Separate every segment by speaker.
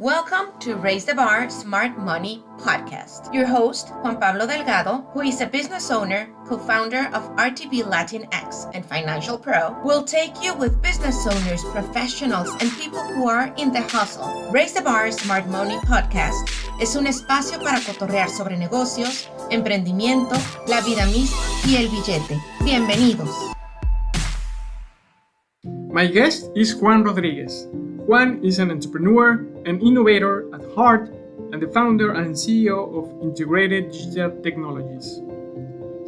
Speaker 1: Welcome to Raise the Bar Smart Money Podcast. Your host, Juan Pablo Delgado, who is a business owner, co-founder of RTB Latinx and Financial Pro, will take you with business owners, professionals, and people who are in the hustle. Raise the Bar Smart Money Podcast es un espacio para cotorrear sobre negocios, emprendimiento, la vida misma y el billete. Bienvenidos.
Speaker 2: My guest is Juan Rodríguez. Juan is an entrepreneur, an innovator at heart, and the founder and CEO of Integrated Digital Technologies.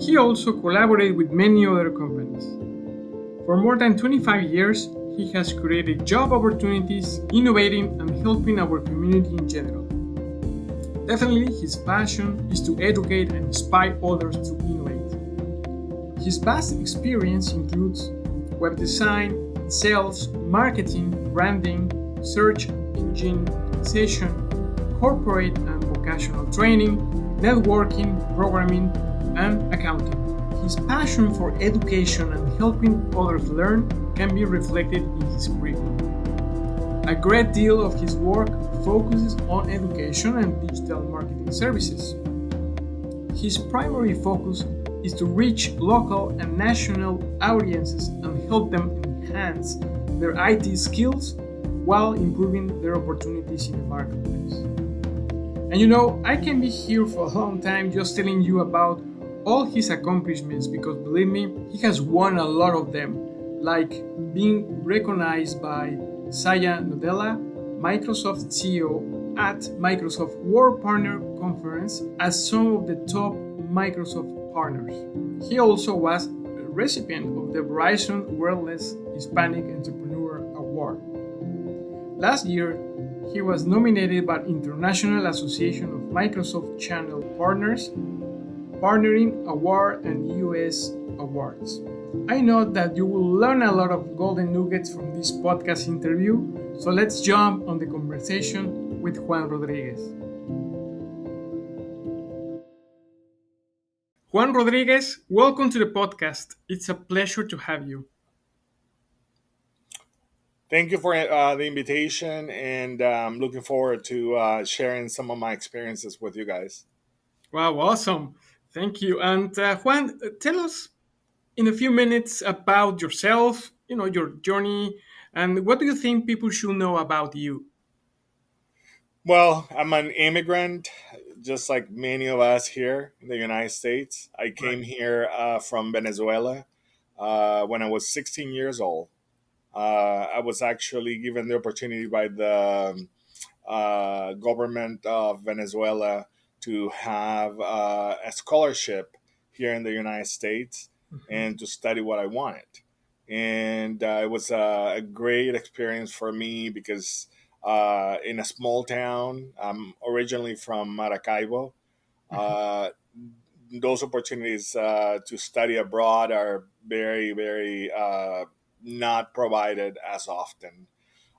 Speaker 2: He also collaborated with many other companies. For more than 25 years, he has created job opportunities, innovating and helping our community in general. Definitely, his passion is to educate and inspire others to innovate. His vast experience includes web design, sales, marketing, branding, search engine optimization, corporate and vocational training, networking, programming, and accounting. His passion for education and helping others learn can be reflected in his curriculum. A great deal of his work focuses on education and digital marketing services. His primary focus is to reach local and national audiences and help them enhance their IT skills while improving their opportunities in the marketplace. And I can be here for a long time just telling you about all his accomplishments because believe me, he has won a lot of them, like being recognized by Satya Nadella, Microsoft CEO at Microsoft World Partner Conference as some of the top Microsoft partners. He also was recipient of the Verizon Wireless Hispanic Entrepreneur Award. Last year, he was nominated by International Association of Microsoft Channel Partners, Partnering Award and US Awards. I know that you will learn a lot of golden nuggets from this podcast interview, so let's jump on the conversation with Juan Rodríguez. Juan Rodríguez, welcome to the podcast. It's a pleasure to have you.
Speaker 3: Thank you for the invitation, and I'm looking forward to sharing some of my experiences with you guys.
Speaker 2: Wow, awesome. Thank you. And Juan, tell us in a few minutes about yourself, your journey, and what do you think people should know about you?
Speaker 3: Well, I'm an immigrant, just like many of us here in the United States. I came here from Venezuela when I was 16 years old. I was actually given the opportunity by the government of Venezuela to have a scholarship here in the United States and to study what I wanted. And it was a great experience for me because in a small town, I'm originally from Maracaibo. Those opportunities to study abroad are very, very not provided as often.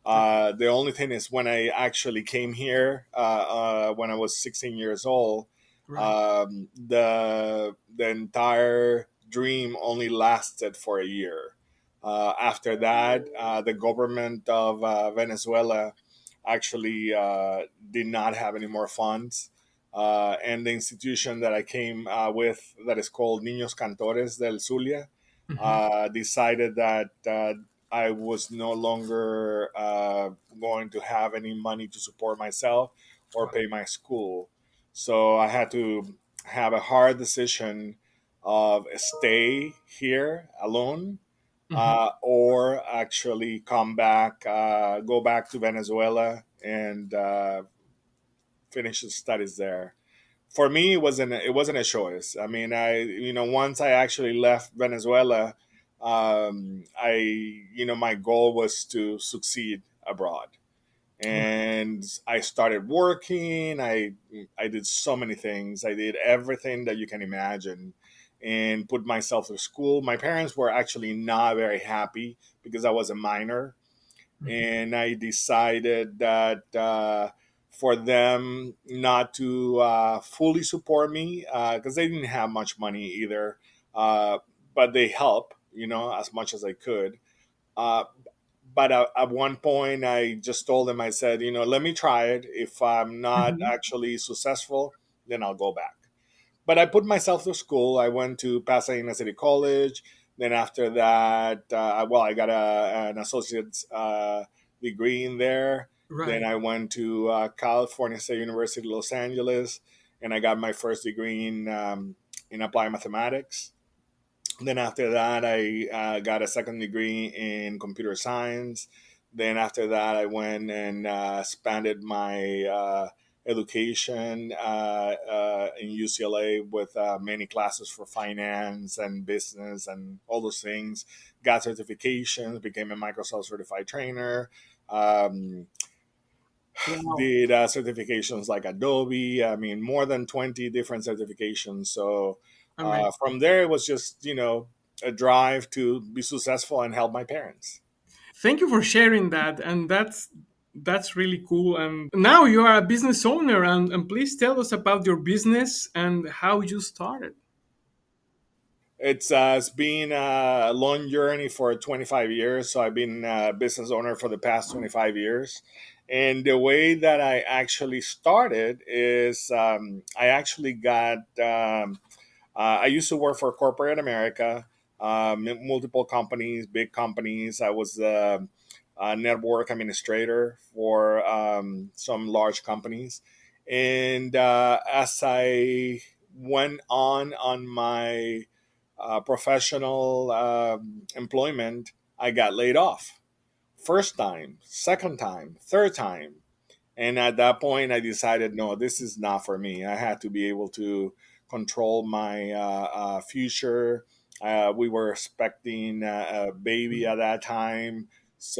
Speaker 3: The only thing is when I actually came here when I was 16 years old, the entire dream only lasted for a year. After that, the government of Venezuela actually did not have any more funds. And the institution that I came with, that is called Niños Cantores del Zulia, decided that I was no longer going to have any money to support myself or pay my school. So I had to have a hard decision of stay here alone or actually come back, go back to Venezuela and finish the studies there. For me, it wasn't a choice. I mean, once I actually left Venezuela, my goal was to succeed abroad, and I started working. I did so many things. I did everything that you can imagine, and put myself through school. My parents were actually not very happy because I was a minor, and I decided that. For them not to fully support me because they didn't have much money either, but they helped, as much as I could. But at one point, I just told him, I said, let me try it. If I'm not
Speaker 2: Mhm.
Speaker 3: actually successful, then I'll go back. But I put myself through school. I went to Pasadena City College. Then after that, I got an associate's degree in there. Then
Speaker 2: Right.
Speaker 3: I went to California State University, Los Angeles, and I got my first degree in applied mathematics. Then after that, I got a second degree in computer science. Then after that, I went and expanded my education in UCLA with many classes for finance and business and all those things. Got certifications, became a Microsoft certified trainer. Um,
Speaker 2: Wow.
Speaker 3: did certifications like Adobe. I mean, more than 20 different certifications. So
Speaker 2: Amazing.
Speaker 3: from there, it was just, a drive to be successful and help my parents.
Speaker 2: Thank you for sharing that, and that's really cool. And now you are a business owner, and please tell us about your business and how you started.
Speaker 3: It's been a long journey for 25 years. So I've been a business owner for the past 25 years. And the way that I actually started is I actually got I used to work for corporate America, multiple companies, big companies. I was a network administrator for some large companies, and as I went on my professional employment, I got laid off. First time, second time, third time, and at that point, I decided, no, this is not for me. I had to be able to control my future. We were expecting a baby at that time,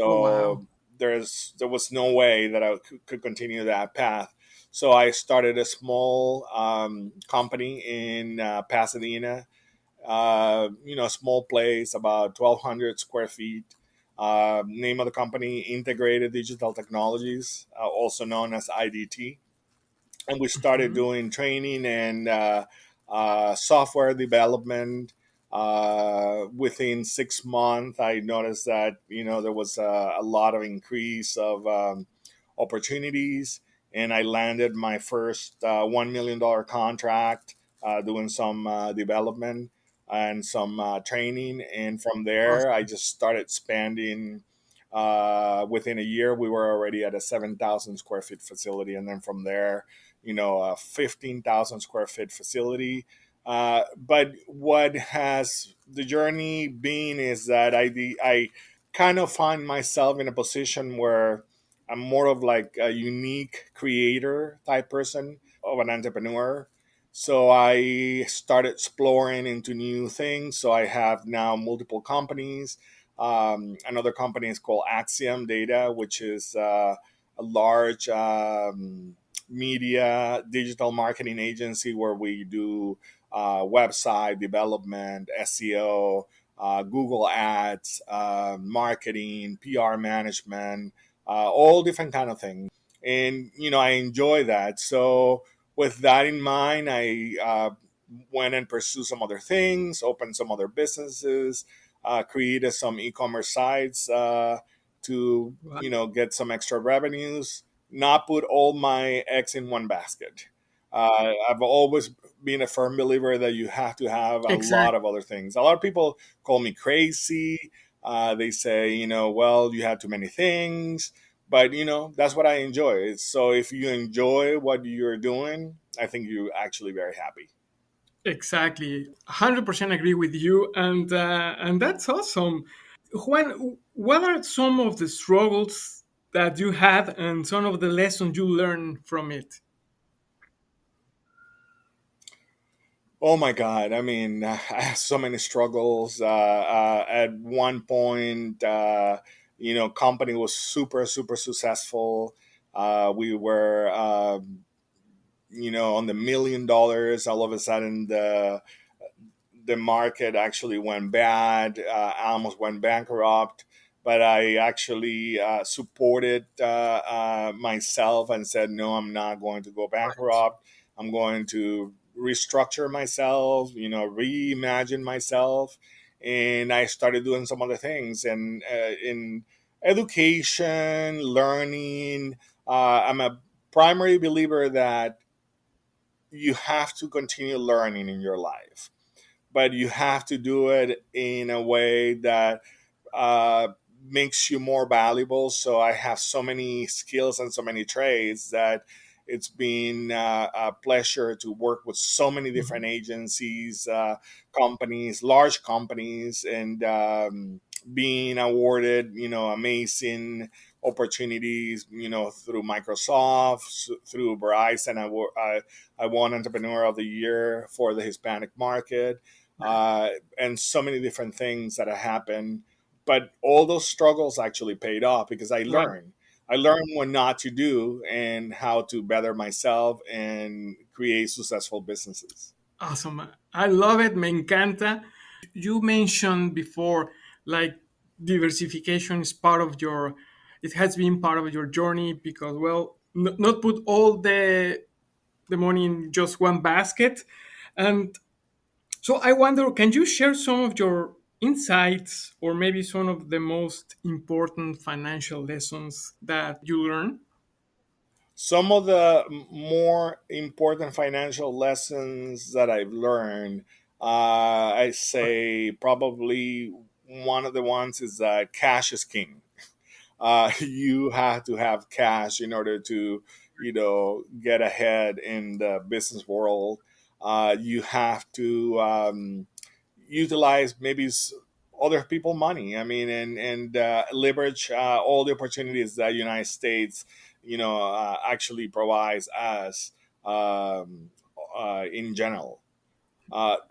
Speaker 2: Oh wow.
Speaker 3: so there was no way that I could continue that path. So I started a small company in Pasadena, a small place, about 1,200 square feet. Name of the company, Integrated Digital Technologies, also known as IDT. And we started
Speaker 2: Mhm.
Speaker 3: doing training and software development. Within 6 months, I noticed that there was a lot of increase of opportunities, and I landed my first $1 million contract doing some development and some training. And from there, I
Speaker 2: Awesome.
Speaker 3: just started expanding. Within a year, we were already at a 7,000 square feet facility, and then from there, a 15,000 square feet facility. But what has the journey been is that I kind of find myself in a position where I'm more of like a unique creator type person of an entrepreneur. So I started exploring into new things. So I have now multiple companies. Another company is called Axiom Data, which is a large media digital marketing agency where we do website development, SEO, Google Ads, marketing, PR management, all different kind of things. And I enjoy that. So with that in mind, I went and pursued some other things, opened some other businesses, created some e-commerce sites to
Speaker 2: Wow.
Speaker 3: get some extra revenues. Not put all my eggs in one basket. I've always been a firm believer that you have to have a lot
Speaker 2: Exactly.
Speaker 3: of other things. A lot of people call me crazy. They say, well, you have too many things. But, that's what I enjoy. So if you enjoy what you're doing, I think you're actually very happy.
Speaker 2: Exactly. 100% agree with you, and that's awesome. Juan, what are some of the struggles that you had and some of the lessons you learned from it?
Speaker 3: Oh my God. I mean, I have so many struggles. At one point, company was super, super successful. We were, on the $1 million. All of a sudden, the market actually went bad. I almost went bankrupt, but I actually supported myself and said, no, I'm not going to go
Speaker 2: Right.
Speaker 3: bankrupt. I'm going to restructure myself, reimagine myself. And I started doing some other things. And in education, learning. I'm a primary believer that you have to continue learning in your life, but you have to do it in a way that uh, makes you more valuable. So I have so many skills and so many trades that it's been a pleasure to work with so many different
Speaker 2: Mhm.
Speaker 3: agencies, companies, large companies, and being awarded, amazing opportunities, through Microsoft, through Verizon. I won Entrepreneur of the Year for the Hispanic market, uh, and so many different things that have happened. But all those struggles actually paid off because I
Speaker 2: Right.
Speaker 3: learned. I learned what not to do and how to better myself and create successful businesses.
Speaker 2: Awesome. I love it. Me encanta. You mentioned before, like, diversification is part of your, it has been part of your journey because, well, not put all the money in just one basket. And so I wonder, can you share some of your insights or maybe some of the most important financial lessons that you learn?
Speaker 3: Some of the more important financial lessons that I've learned, I say probably one of the ones is that cash is king. You have to have cash in order to, get ahead in the business world. You have to utilize maybe other people money. I mean, and leverage all the opportunities that United States, actually provides us, in general.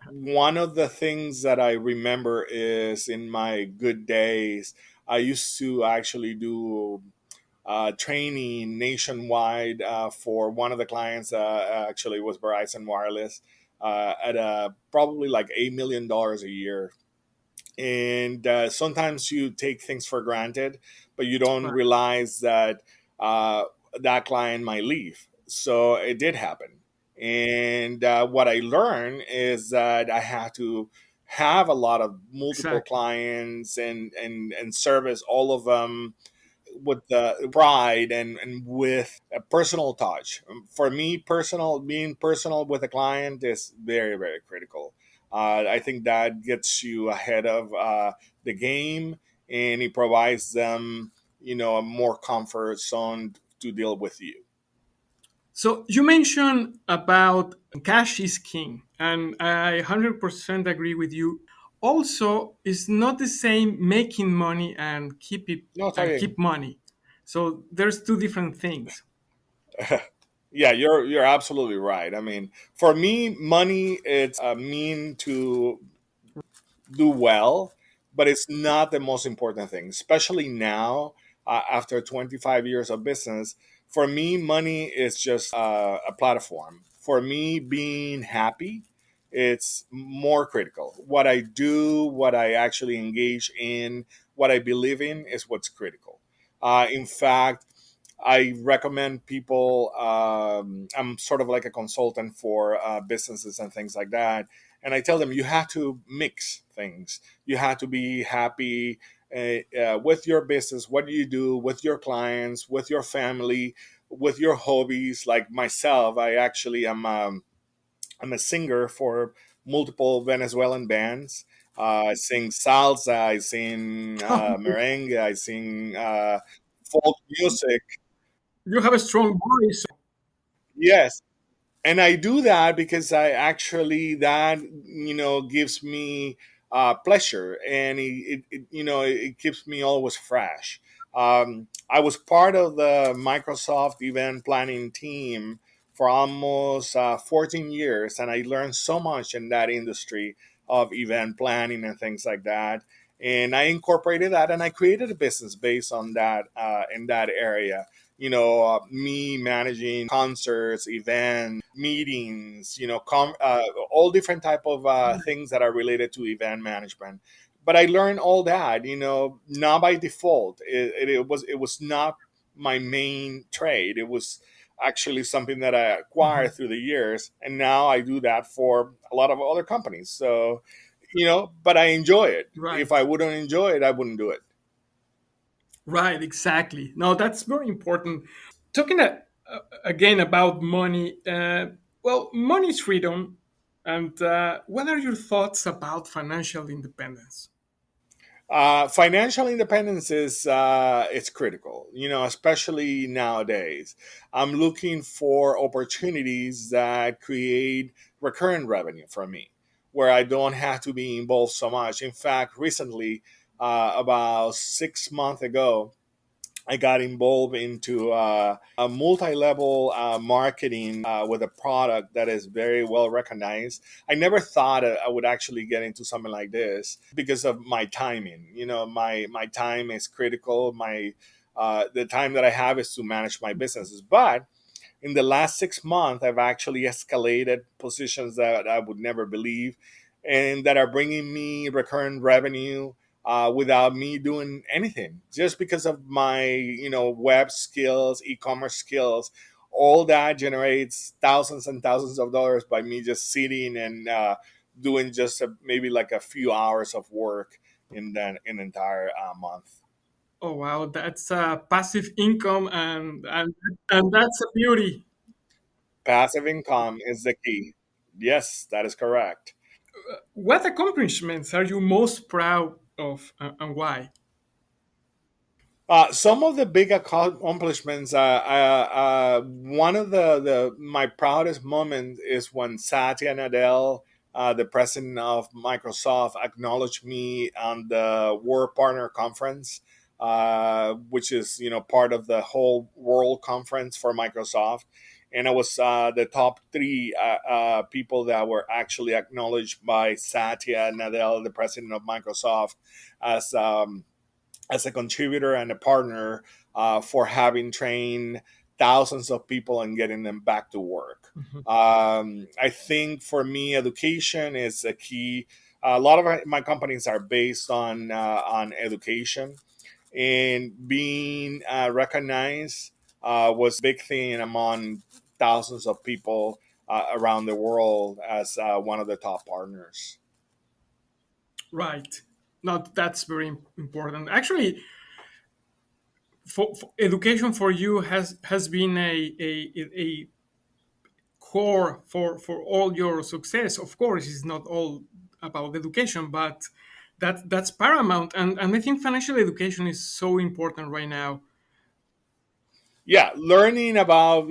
Speaker 3: One of the things that I remember is in my good days, I used to actually do training nationwide for one of the clients. Actually, was Verizon Wireless, at probably like $8 million a year. And sometimes you take things for granted, but you don't
Speaker 2: Right.
Speaker 3: realize that uh, that client might leave. So it did happen. And what I learned is that I have to have a lot of multiple
Speaker 2: Exactly.
Speaker 3: clients and service all of them with the pride and with a personal touch. For me, being personal with a client is very, very critical. I think that gets you ahead of the game, and it provides them, a more comfort zone to deal with you.
Speaker 2: So you mentioned about cash is king, and I 100% agree with you. Also, it's not the same making money and keep it
Speaker 3: No,
Speaker 2: and
Speaker 3: sorry.
Speaker 2: keep money. So there's two different things.
Speaker 3: Yeah, you're absolutely right. I mean, for me, money it's a mean to do well, but it's not the most important thing, especially now, after 25 years of business. For me, money is just a platform. For me, being happy, it's more critical. What I do, what I actually engage in, what I believe in is what's critical. In fact, I recommend people. I'm sort of like a consultant for businesses and things like that, and I tell them you have to mix things. You have to be happy with your business, what you do with your clients, with your family, with your hobbies. Like myself, I actually am. I'm a singer for multiple Venezuelan bands. I sing salsa, I sing merengue, I sing folk music.
Speaker 2: You have a strong voice.
Speaker 3: Yes, and I do that because I actually that gives me pleasure, and it keeps me always fresh. I was part of the Microsoft event planning team for almost 14 years, and I learned so much in that industry of event planning and things like that. And I incorporated that, and I created a business based on that in that area. Me managing concerts, events, meetings, all different type of things that are related to event management. But I learned all that, not by default. It was not my main trade. It was actually something that I acquired
Speaker 2: Mhm.
Speaker 3: through the years, and now I do that for a lot of other companies. So, but I enjoy it. If I
Speaker 2: Right.
Speaker 3: wouldn't enjoy it, I wouldn't do it.
Speaker 2: Right, exactly. No, that's very important. Talking again about money, well, money is freedom. And what are your thoughts about financial independence?
Speaker 3: Financial independence is it's critical, especially nowadays. I'm looking for opportunities that create recurrent revenue for me, where I don't have to be involved so much. In fact, recently, about 6 months ago, I got involved into a multi-level marketing with a product that is very well recognized. I never thought I would actually get into something like this because of my timing. My time is critical. My the time that I have is to manage my businesses. But in the last 6 months, I've actually escalated positions that I would never believe, and that are bringing me recurrent revenue without me doing anything, just because of my web skills, e-commerce skills. All that generates thousands and thousands of dollars by me just sitting and doing just maybe like a few hours of work in an entire month.
Speaker 2: Oh wow, that's passive income, and that's a beauty.
Speaker 3: Passive income is the key. Yes, that is correct.
Speaker 2: What accomplishments are you most proud of, and why?
Speaker 3: Some of the big accomplishments. One of the my proudest moments is when Satya Nadella, the president of Microsoft, acknowledged me on the World Partner Conference, which is part of the whole world conference for Microsoft. And I was the top three people that were actually acknowledged by Satya Nadella, the president of Microsoft, as as a contributor and a partner for having trained thousands of people and getting them back to work.
Speaker 2: Mhm.
Speaker 3: I think for me, education is a key. A lot of my companies are based on education, and being recognized was a big thing among thousands of people around the world as one of the top partners.
Speaker 2: Right. No, that's very important. Actually, for education for you has been a core for all your success. Of course, it's not all about education, but that's paramount. And I think financial education is so important right now.
Speaker 3: Yeah, learning about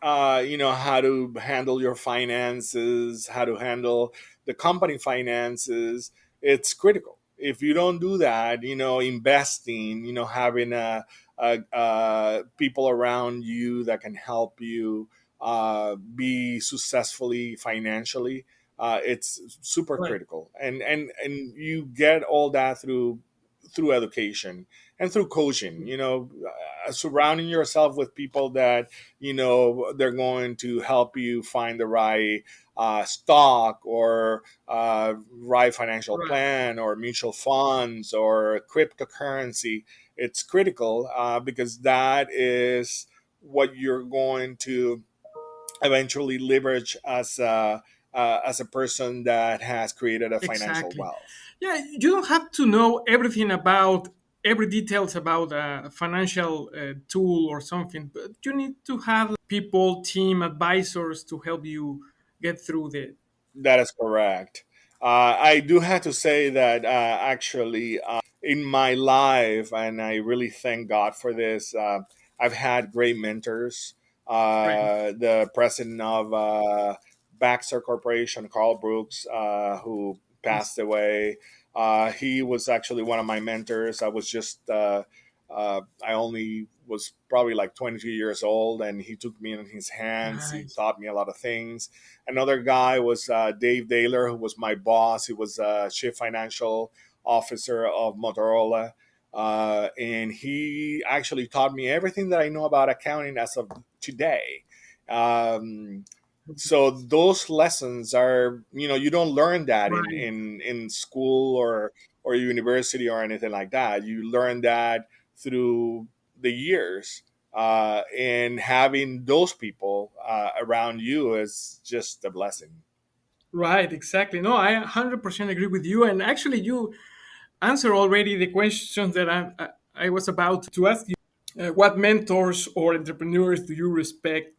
Speaker 3: how to handle your finances, how to handle the company finances, it's critical. If you don't do that, investing, having people around you that can help you be successfully financially, it's super
Speaker 2: Right.
Speaker 3: critical. And you get all that through education and through coaching. Surrounding yourself with people that they're going to help you find the right stock, or right financial
Speaker 2: Right.
Speaker 3: plan, or mutual funds, or cryptocurrency. It's critical because that is what you're going to eventually leverage as a person that has created a financial
Speaker 2: Exactly.
Speaker 3: wealth.
Speaker 2: Yeah, you don't have to know everything about every details about a financial tool or something, but you need to have people, team, advisors to help you get through the.
Speaker 3: That is correct. I do have to say that actually, in my life, and I really thank God for this, I've had great mentors.
Speaker 2: Right.
Speaker 3: The president of Baxter Corporation, Carl Brooks, who
Speaker 2: Yes.
Speaker 3: passed away, he was actually one of my mentors. I only was probably like 22 years old, and he took me in his hands. He
Speaker 2: Nice.
Speaker 3: taught me a lot of things. Another guy was Dave Daler, who was my boss. He was chief financial officer of Motorola. And he actually taught me everything that I know about accounting as of today. Um, so those lessons are, you don't learn that
Speaker 2: Right.
Speaker 3: in school or university or anything like that. You learn that through the years, and having those people around you is just a blessing.
Speaker 2: Right, exactly. No, I 100% agree with you. And actually, you answer already the questions that I was about to ask you, what mentors or entrepreneurs do you respect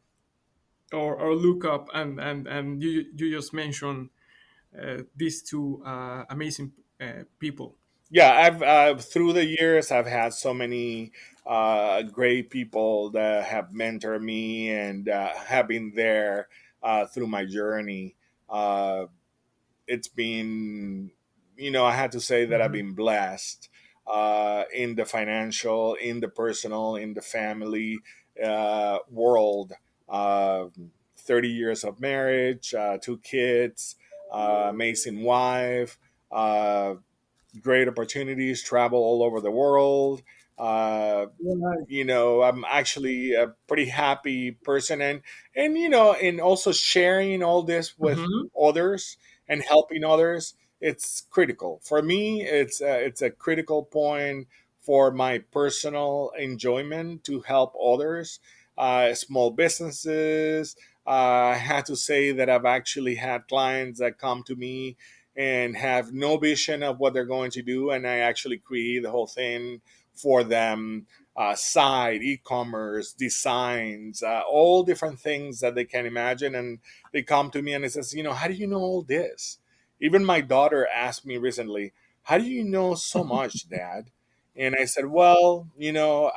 Speaker 2: or look up? And you just mentioned these two amazing people.
Speaker 3: Yeah, I've through the years I've had so many great people that have mentored me and have been there through my journey. Uh, it's been, I had to say that I've
Speaker 2: Mhm.
Speaker 3: been blessed in the financial, in the personal, in the family world. Uh, 30 years of marriage, two kids, amazing wife. Great opportunities, travel all over the world. Uh,
Speaker 2: Right.
Speaker 3: I'm actually a pretty happy person, and also sharing all this with
Speaker 2: Mhm.
Speaker 3: others and helping others. It's critical for me. It's a critical point for my personal enjoyment to help others, small businesses. I had to say that I've actually had clients that come to me and have no vision of what they're going to do, and I actually create the whole thing for them. Site, e-commerce, designs, all different things that they can imagine, and they come to me and it says, how do you know all this? Even my daughter asked me recently, how do you know so much, Dad? And I said, well,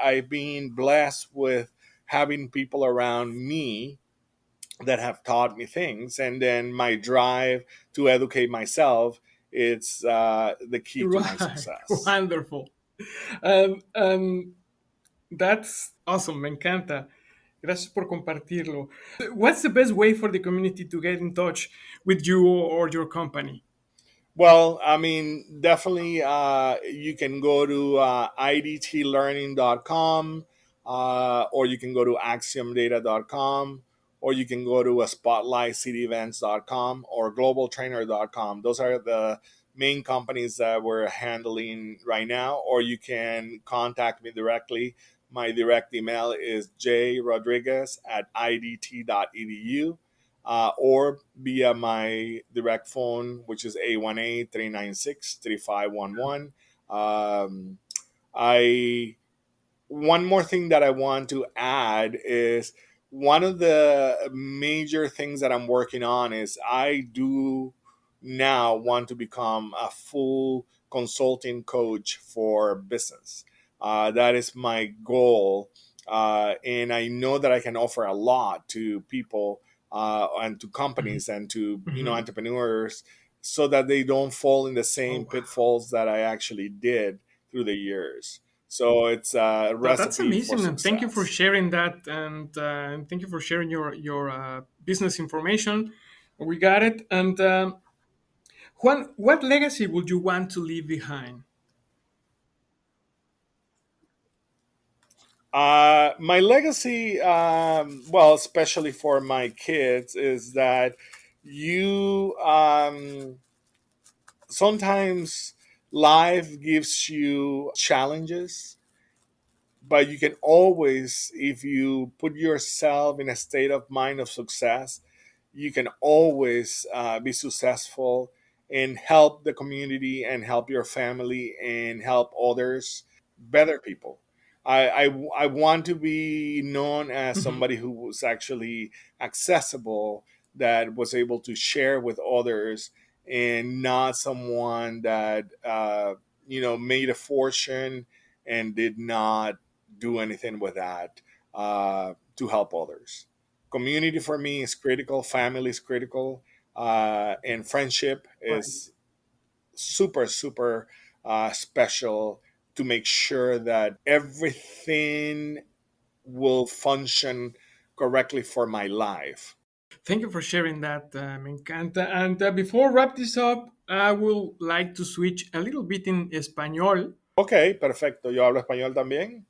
Speaker 3: I've been blessed with having people around me that have taught me things, and then my drive to educate myself, it's the key to my
Speaker 2: Right.
Speaker 3: success.
Speaker 2: Wonderful. That's awesome. Me encanta. Gracias por compartirlo. What's the best way for the community to get in touch with you or your company?
Speaker 3: Well, I mean, definitely you can go to idtlearning.com, or you can go to axiomdata.com, or you can go to spotlightcityevents.com or globaltrainer.com. Those are the main companies that we're handling right now, or you can contact me directly. My direct email is jrodriguez@idt.edu, or via my direct phone, which is 818-396-3511. I One more thing that I want to add is one of the major things that I'm working on is I do now want to become a full consulting coach for business. That is my goal. And I know that I can offer a lot to people and to
Speaker 2: Mhm.
Speaker 3: companies and to
Speaker 2: Mhm.
Speaker 3: entrepreneurs, so that they don't fall in the
Speaker 2: Oh,
Speaker 3: same
Speaker 2: wow.
Speaker 3: pitfalls that I actually did through the years. So it's a
Speaker 2: That's
Speaker 3: recipe for
Speaker 2: amazing, and thank you for
Speaker 3: success.
Speaker 2: sharing that, and thank you for sharing your business information. We got it. And Juan, what legacy would you want to leave behind?
Speaker 3: My legacy, well, especially for my kids, is that you sometimes life gives you challenges, but you can always, if you put yourself in a state of mind of success, you can always be successful and help the community and help your family and help others, better people. I want to be known as
Speaker 2: Mhm.
Speaker 3: somebody who was actually accessible, that was able to share with others, and not someone that made a fortune and did not do anything with that to help others. Community for me is critical, family is critical, and friendship
Speaker 2: Right.
Speaker 3: is super, super special, to make sure that everything will function correctly for my life.
Speaker 2: Thank you for sharing that, me encanta. And before wrap this up, I would like to switch a little bit in español.
Speaker 3: Ok, perfecto. Yo hablo español también.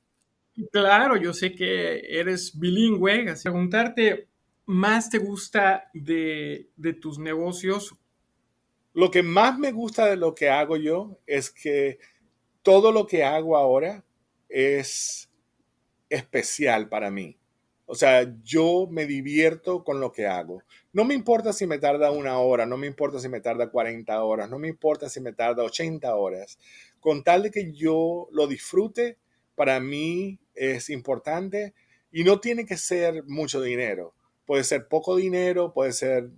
Speaker 2: Claro, yo sé que eres bilingüe, así preguntarte, ¿más te gusta de tus negocios?
Speaker 3: Lo que más me gusta de lo que hago yo es que todo lo que hago ahora es especial para mí. O sea, yo me divierto con lo que hago. No me importa si me tarda una hora, no me importa si me tarda 40 horas, no me importa si me tarda 80 horas. Con tal de que yo lo disfrute, para mí es importante y no tiene que ser mucho dinero. Puede ser poco dinero, puede ser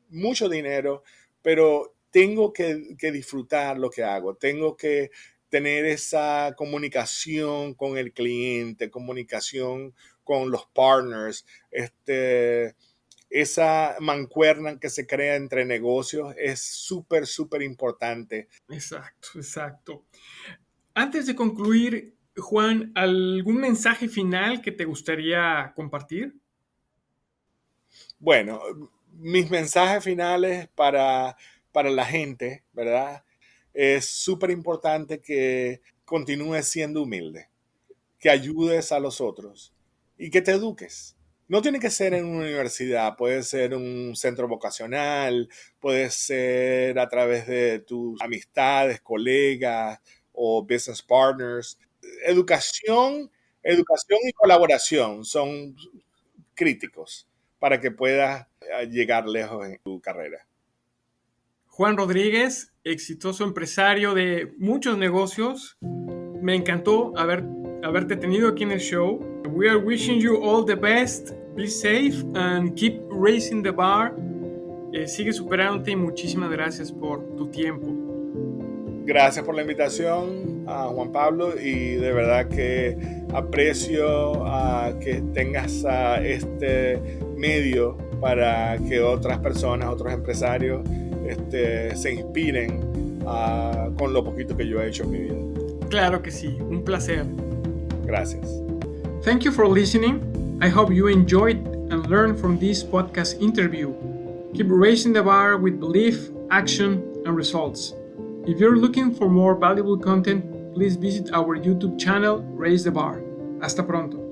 Speaker 3: mucho dinero, pero tengo que disfrutar lo que hago. Tengo que tener esa comunicación con el cliente, comunicación con los partners, esa mancuerna que se crea entre negocios es súper, súper importante.
Speaker 2: Exacto, exacto. Antes de concluir, Juan, ¿algún mensaje final que te gustaría compartir?
Speaker 3: Bueno, mis mensajes finales para la gente, ¿verdad? Es súper importante que continúes siendo humilde, que ayudes a los otros y que te eduques. No tiene que ser en una universidad, puede ser un centro vocacional, puede ser a través de tus amistades, colegas o business partners. Educación, educación y colaboración son críticos para que puedas llegar lejos en tu carrera.
Speaker 2: Juan Rodríguez, exitoso empresario de muchos negocios. Me encantó haberte tenido aquí en el show. We are wishing you all the best. Be safe and keep raising the bar. Sigue superándote y muchísimas gracias por tu tiempo.
Speaker 3: Gracias por la invitación, a Juan Pablo, y de verdad que aprecio que tengas este medio para que otras personas, otros empresarios se inspiren con lo poquito que yo he hecho en mi vida.
Speaker 2: Claro que sí, un placer.
Speaker 3: Gracias.
Speaker 2: Thank you for listening. I hope you enjoyed and learned from this podcast interview. Keep raising the bar with belief, action, and results. If you're looking for more valuable content, please visit our YouTube channel, Raise the Bar. Hasta pronto.